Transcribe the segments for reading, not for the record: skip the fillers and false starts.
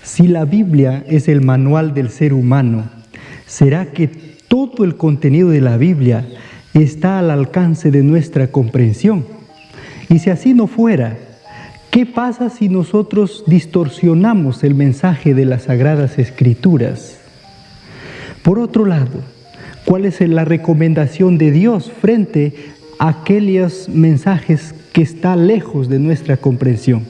Si la Biblia es el manual del ser humano, ¿será que todo el contenido de la Biblia está al alcance de nuestra comprensión? Y si así no fuera, ¿qué pasa si nosotros distorsionamos el mensaje de las Sagradas Escrituras? Por otro lado, ¿cuál es la recomendación de Dios frente a aquellos mensajes que están lejos de nuestra comprensión?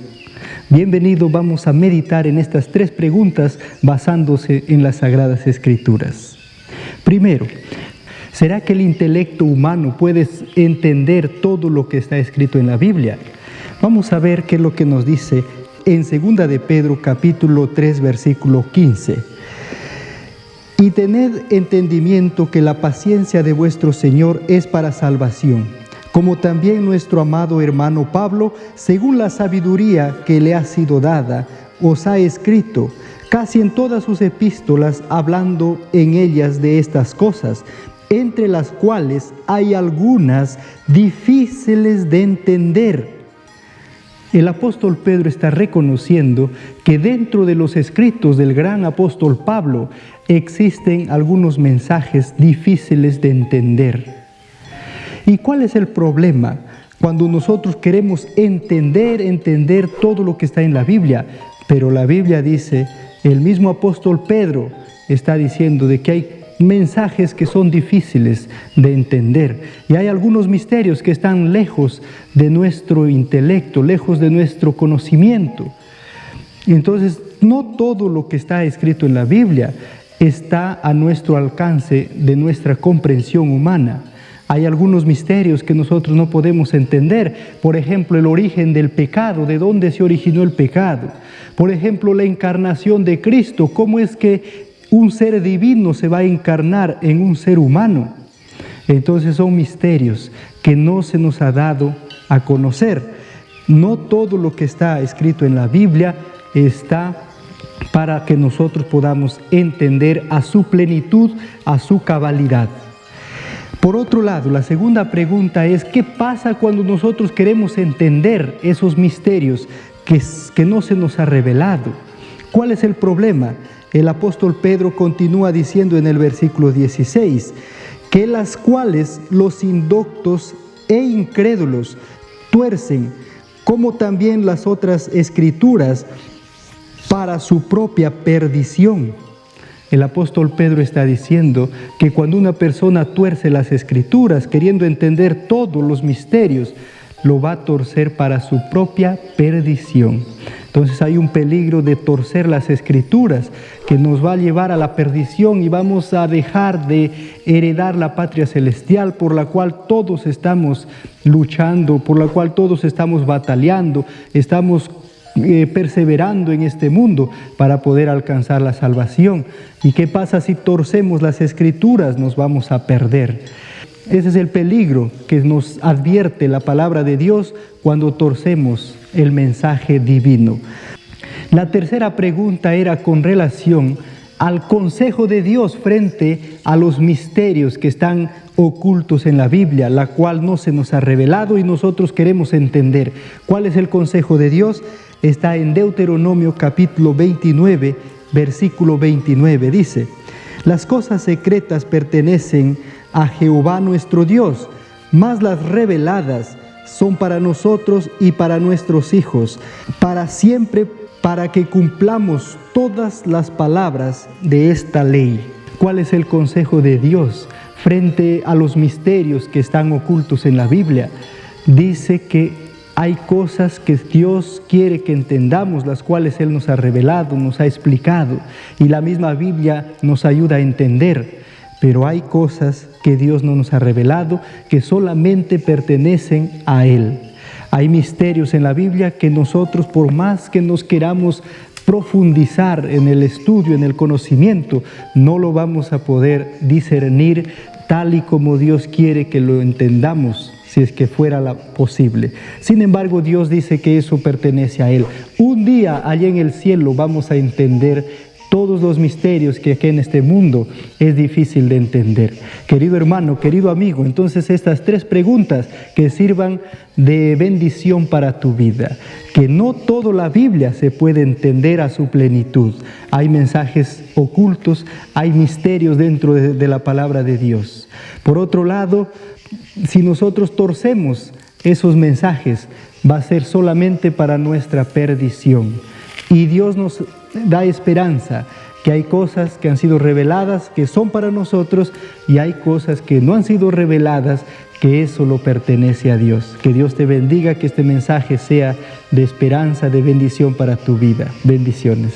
Bienvenido, vamos a meditar en estas 3 preguntas basándose en las Sagradas Escrituras. Primero, ¿será que el intelecto humano puede entender todo lo que está escrito en la Biblia? Vamos a ver qué es lo que nos dice en 2 de Pedro capítulo 3 versículo 15. Y tened entendimiento que la paciencia de vuestro Señor es para salvación, como también nuestro amado hermano Pablo, según la sabiduría que le ha sido dada, os ha escrito, casi en todas sus epístolas, hablando en ellas de estas cosas, entre las cuales hay algunas difíciles de entender. El apóstol Pedro está reconociendo que dentro de los escritos del gran apóstol Pablo existen algunos mensajes difíciles de entender. ¿Y cuál es el problema cuando nosotros queremos entender todo lo que está en la Biblia? Pero la Biblia dice, el mismo apóstol Pedro está diciendo de que hay mensajes que son difíciles de entender y hay algunos misterios que están lejos de nuestro intelecto, lejos de nuestro conocimiento. Entonces, no todo lo que está escrito en la Biblia está a nuestro alcance de nuestra comprensión humana. Hay algunos misterios que nosotros no podemos entender. Por ejemplo, el origen del pecado, de dónde se originó el pecado. Por ejemplo, la encarnación de Cristo, cómo es que un ser divino se va a encarnar en un ser humano. Entonces son misterios que no se nos ha dado a conocer. No todo lo que está escrito en la Biblia está para que nosotros podamos entender a su plenitud, a su cabalidad. Por otro lado, la segunda pregunta es, ¿qué pasa cuando nosotros queremos entender esos misterios que no se nos ha revelado? ¿Cuál es el problema? El apóstol Pedro continúa diciendo en el versículo 16, que las cuales los indoctos e incrédulos tuercen, como también las otras escrituras, para su propia perdición. El apóstol Pedro está diciendo que cuando una persona tuerce las escrituras, queriendo entender todos los misterios, lo va a torcer para su propia perdición. Entonces hay un peligro de torcer las escrituras que nos va a llevar a la perdición y vamos a dejar de heredar la patria celestial por la cual todos estamos luchando, por la cual todos estamos bataleando, estamos perseverando en este mundo para poder alcanzar la salvación. ¿Y qué pasa si torcemos las escrituras? Nos vamos a perder. Ese es el peligro que nos advierte la palabra de Dios cuando torcemos el mensaje divino. La tercera pregunta era con relación al consejo de Dios frente a los misterios que están ocultos en la Biblia, la cual no se nos ha revelado y nosotros queremos entender. ¿Cuál es el consejo de Dios? Está en Deuteronomio capítulo 29, versículo 29. Dice, las cosas secretas pertenecen a Jehová nuestro Dios, mas las reveladas son para nosotros y para nuestros hijos, para siempre, para que cumplamos todas las palabras de esta ley. ¿Cuál es el consejo de Dios frente a los misterios que están ocultos en la Biblia? Dice que hay cosas que Dios quiere que entendamos, las cuales Él nos ha revelado, nos ha explicado, y la misma Biblia nos ayuda a entender. Pero hay cosas que Dios no nos ha revelado, que solamente pertenecen a Él. Hay misterios en la Biblia que nosotros, por más que nos queramos profundizar en el estudio, en el conocimiento, no lo vamos a poder discernir tal y como Dios quiere que lo entendamos, si es que fuera posible. Sin embargo, Dios dice que eso pertenece a Él. Un día allá en el cielo vamos a entender todo todos los misterios que aquí en este mundo es difícil de entender. Querido hermano, querido amigo, entonces estas 3 preguntas que sirvan de bendición para tu vida. Que no toda la Biblia se puede entender a su plenitud. Hay mensajes ocultos, hay misterios dentro de la palabra de Dios. Por otro lado, si nosotros torcemos esos mensajes, va a ser solamente para nuestra perdición. Y Dios nos da esperanza, que hay cosas que han sido reveladas, que son para nosotros, y hay cosas que no han sido reveladas, que eso lo pertenece a Dios. Que Dios te bendiga, que este mensaje sea de esperanza, de bendición para tu vida. Bendiciones.